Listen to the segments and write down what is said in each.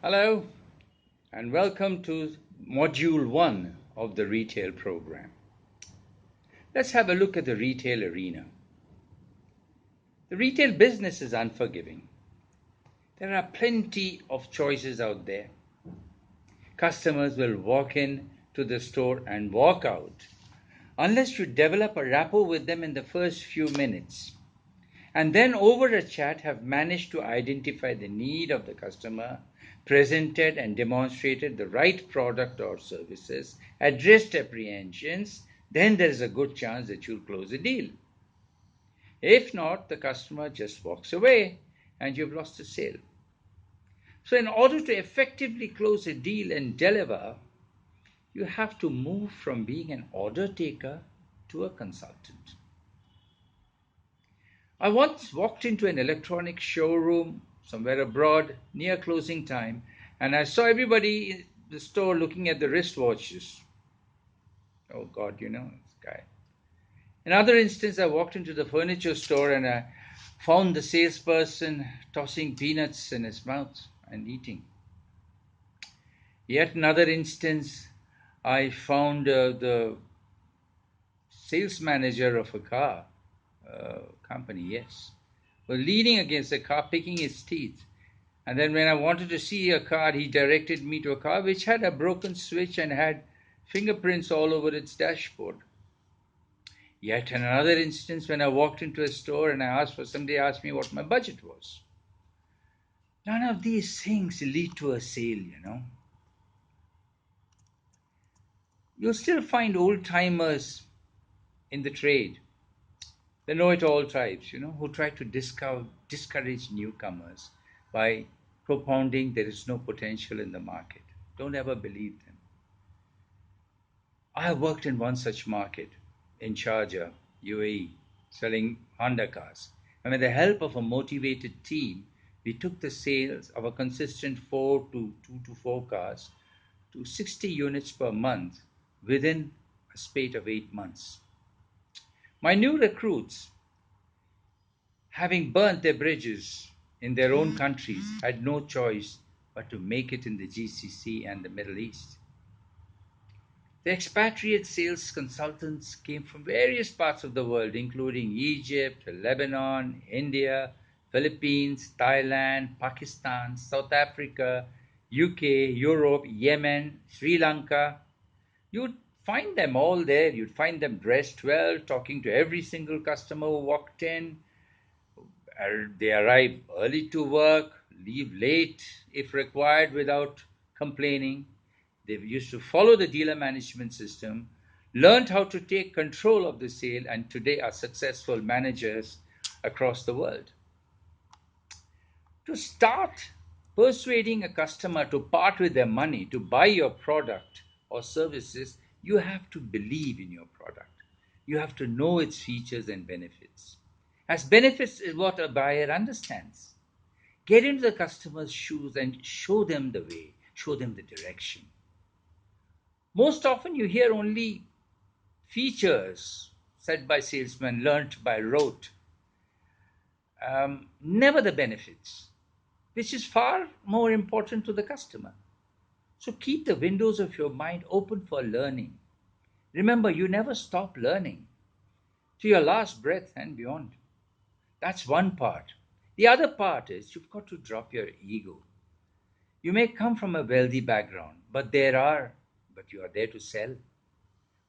Hello and welcome to Module 1 of the retail program. Let's have a look at the retail arena. The retail business is unforgiving. There are plenty of choices out there. Customers will walk in to the store and walk out unless you develop a rapport with them in the first few minutes. And then over a chat have managed to identify the need of the customer, presented and demonstrated the right product or services, addressed apprehensions, then there is a good chance that you'll close a deal. If not, the customer just walks away and you've lost the sale. So in order to effectively close a deal and deliver, you have to move from being an order taker to a consultant. I once walked into an electronics showroom somewhere abroad near closing time, and I saw everybody in the store looking at the wristwatches. Oh God, this guy. Another instance, I walked into the furniture store and I found the salesperson tossing peanuts in his mouth and eating. Yet another instance, I found the sales manager of a car company, yes, was leaning against the car, picking his teeth. And then when I wanted to see a car, he directed me to a car which had a broken switch and had fingerprints all over its dashboard. Yet another instance, when I walked into a store and somebody asked me what my budget was. None of these things lead to a sale. You'll still find old-timers in the trade, the know-it-all types, who try to discourage newcomers by propounding there is no potential in the market. Don't ever believe them. I worked in one such market in Sharjah, UAE, selling Honda cars. And with the help of a motivated team, we took the sales of a consistent 2 to 4 cars to 60 units per month within a spate of 8 months. My new recruits, having burnt their bridges in their own countries, had no choice but to make it in the GCC and the Middle East. The expatriate sales consultants came from various parts of the world, including Egypt, Lebanon, India, Philippines, Thailand, Pakistan, South Africa, UK, Europe, Yemen, Sri Lanka. You'd find them all there. You'd find them dressed well, talking to every single customer who walked in. They arrive early to work, leave late if required without complaining. They used to follow the dealer management system, learned how to take control of the sale, and today are successful managers across the world. To start persuading a customer to part with their money to buy your product or services, you have to believe in your product. You have to know its features and benefits. As benefits is what a buyer understands. Get into the customer's shoes and show them the way, show them the direction. Most often you hear only features said by salesmen, learnt by rote, never the benefits, which is far more important to the customer. So keep the windows of your mind open for learning. Remember, you never stop learning to your last breath and beyond. That's one part. The other part is you've got to drop your ego. You may come from a wealthy background, but you are there to sell.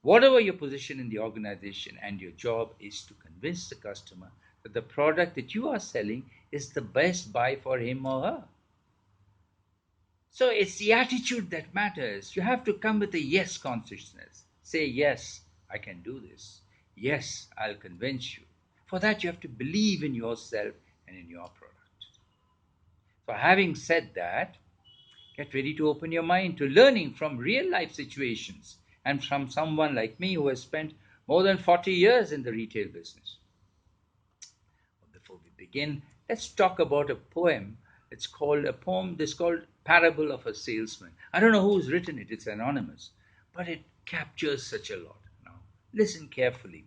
Whatever your position in the organization, and your job is to convince the customer that the product that you are selling is the best buy for him or her. So it's the attitude that matters. You have to come with a yes consciousness. Say, yes, I can do this. Yes, I'll convince you. For that, you have to believe in yourself and in your product. So having said that, get ready to open your mind to learning from real life situations and from someone like me who has spent more than 40 years in the retail business. But before we begin, let's talk about a poem. It's called Parable of a Salesman. I don't know who's written it, it's anonymous, but it captures such a lot. Now, listen carefully.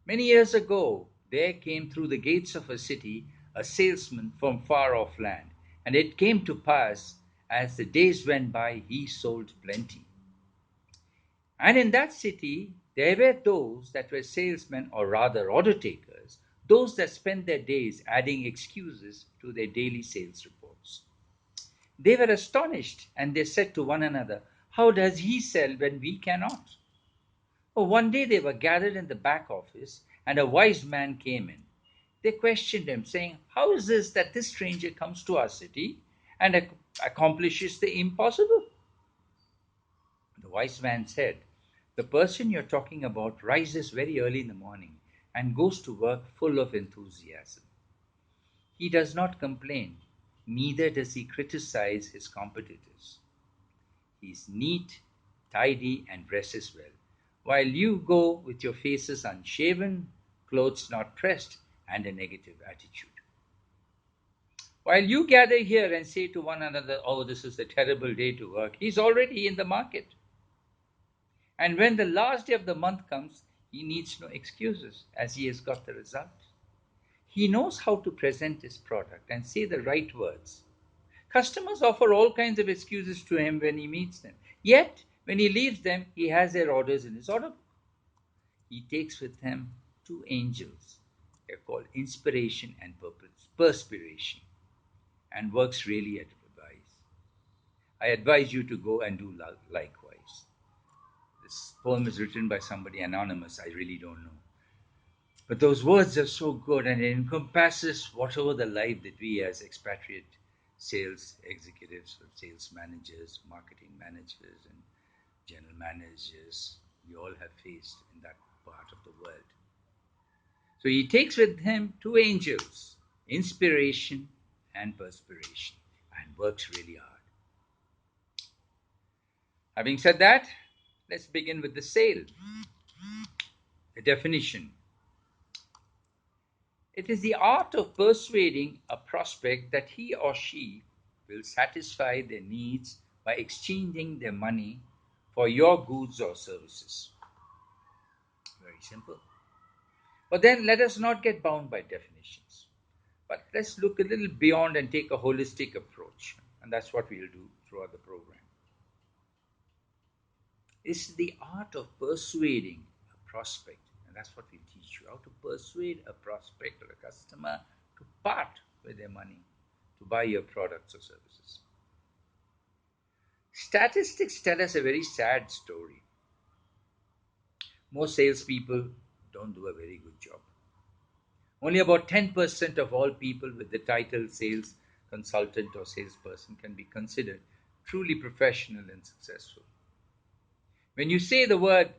Many years ago, there came through the gates of a city a salesman from far off land. And it came to pass, as the days went by, he sold plenty. And in that city, there were those that were salesmen, or rather order takers, those that spent their days adding excuses to their daily sales reports. They were astonished, and they said to one another, "How does he sell when we cannot?" Oh, one day they were gathered in the back office, and a wise man came in. They questioned him, saying, "How is this that this stranger comes to our city and accomplishes the impossible?" The wise man said, "The person you're talking about rises very early in the morning and goes to work full of enthusiasm. He does not complain, neither does he criticize his competitors. He's neat, tidy, and dresses well, while you go with your faces unshaven, clothes not pressed, and a negative attitude. While you gather here and say to one another, 'Oh, this is a terrible day to work,' he's already in the market. And when the last day of the month comes, he needs no excuses as he has got the result. He knows how to present his product and say the right words. Customers offer all kinds of excuses to him when he meets them. Yet, when he leaves them, he has their orders in his order book. He takes with him two angels. They're called inspiration and perspiration, and works really at advice. I advise you to go and do likewise. This poem is written by somebody anonymous, I really don't know. But those words are so good, and it encompasses whatever the life that we as expatriate sales executives, or sales managers, marketing managers, and general managers, we all have faced in that part of the world. So he takes with him two angels, inspiration and perspiration, and works really hard. Having said that, let's begin with the sale. The definition: it is the art of persuading a prospect that he or she will satisfy their needs by exchanging their money for your goods or services. Very simple. But then let us not get bound by definitions. But let's look a little beyond and take a holistic approach. And that's what we'll do throughout the program. It's the art of persuading a prospect. And that's what we teach you, how to persuade a prospect or a customer to part with their money to buy your products or services. Statistics tell us a very sad story. Most salespeople don't do a very good job. Only about 10% of all people with the title sales consultant or salesperson can be considered truly professional and successful. When you say the word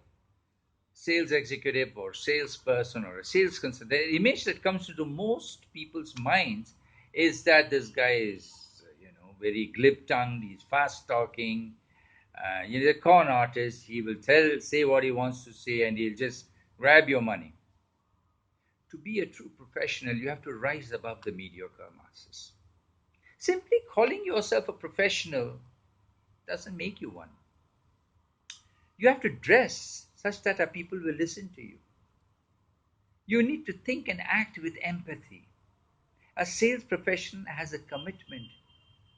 sales executive or salesperson or a sales consultant, the image that comes into most people's minds is that this guy is, very glib-tongued, he's fast-talking, a con artist. He will say what he wants to say, and he'll just grab your money. To be a true professional, you have to rise above the mediocre masses. Simply calling yourself a professional doesn't make you one. You have to dress such that our people will listen to you. You need to think and act with empathy. A sales professional has a commitment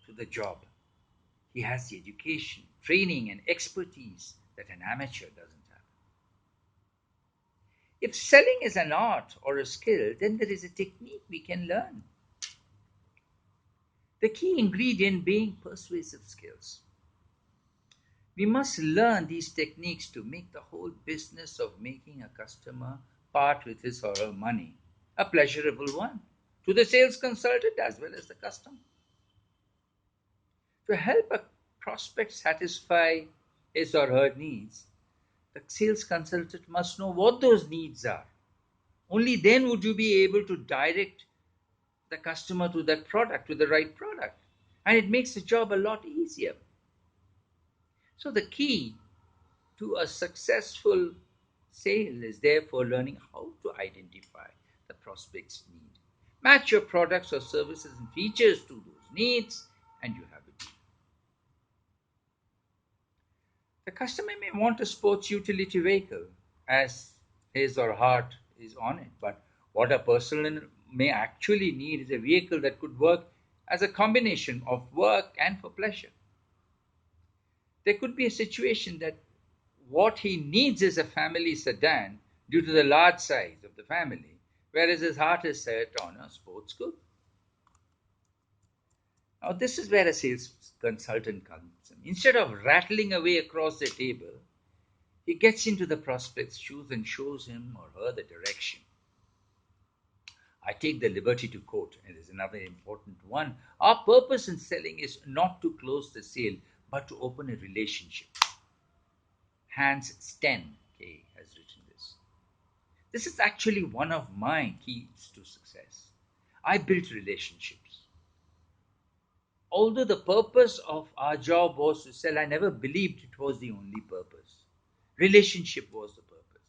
to the job. He has the education, training, and expertise that an amateur doesn't have. If selling is an art or a skill, then there is a technique we can learn. The key ingredient being persuasive skills. We must learn these techniques to make the whole business of making a customer part with his or her money a pleasurable one to the sales consultant as well as the customer. To help a prospect satisfy his or her needs, the sales consultant must know what those needs are. Only then would you be able to direct the customer to that product, to the right product. And it makes the job a lot easier. So the key to a successful sale is therefore learning how to identify the prospect's need. Match your products or services and features to those needs, and you have a deal. The customer may want a sports utility vehicle as his or heart is on it, but what a person may actually need is a vehicle that could work as a combination of work and for pleasure. There could be a situation that what he needs is a family sedan due to the large size of the family, whereas his heart is set on a sports coupe. Now, this is where a sales consultant comes in. Instead of rattling away across the table, he gets into the prospect's shoes and shows him or her the direction. I take the liberty to quote, and there's another important one. Our purpose in selling is not to close the sale, but to open a relationship. Hans Sten has written this. This is actually one of my keys to success. I built relationships. Although the purpose of our job was to sell, I never believed it was the only purpose. Relationship was the purpose.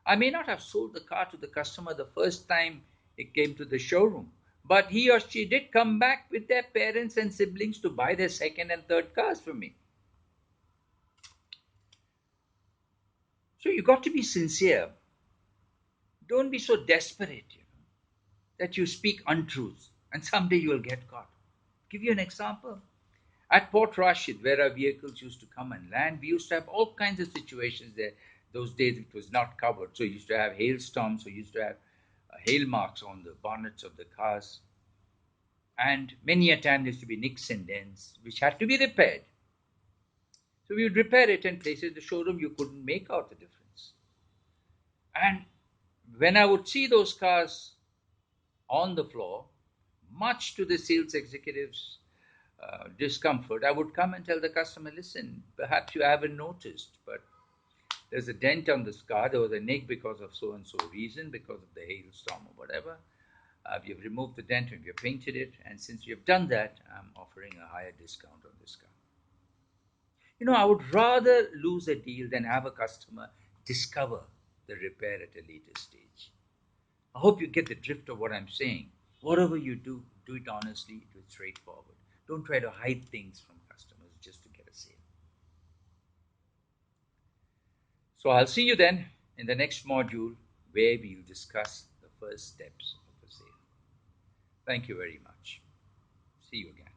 I may not have sold the car to the customer the first time it came to the showroom, but he or she did come back with their parents and siblings to buy their second and third cars from me. So you got to be sincere. Don't be so desperate, that you speak untruths and someday you will get caught. Give you an example. At Port Rashid, where our vehicles used to come and land, we used to have all kinds of situations there. Those days it was not covered, so you used to have hailstorms, so you used to have hail marks on the bonnets of the cars. And many a time there used to be nicks and dents, which had to be repaired. So we would repair it and place it in the showroom. You couldn't make out the difference. And when I would see those cars on the floor, much to the sales executives' discomfort, I would come and tell the customer, listen, perhaps you haven't noticed, but there's a dent on this car. There was a nick because of so and so reason, because of the hailstorm or whatever. We've removed the dent and we've painted it. And since you've done that, I'm offering a higher discount on this car. I would rather lose a deal than have a customer discover the repair at a later stage. I hope you get the drift of what I'm saying. Whatever you do, do it honestly, do it straightforward. Don't try to hide things from customers just to get a sale. So I'll see you then in the next module where we will discuss the first steps of the sale. Thank you very much. See you again.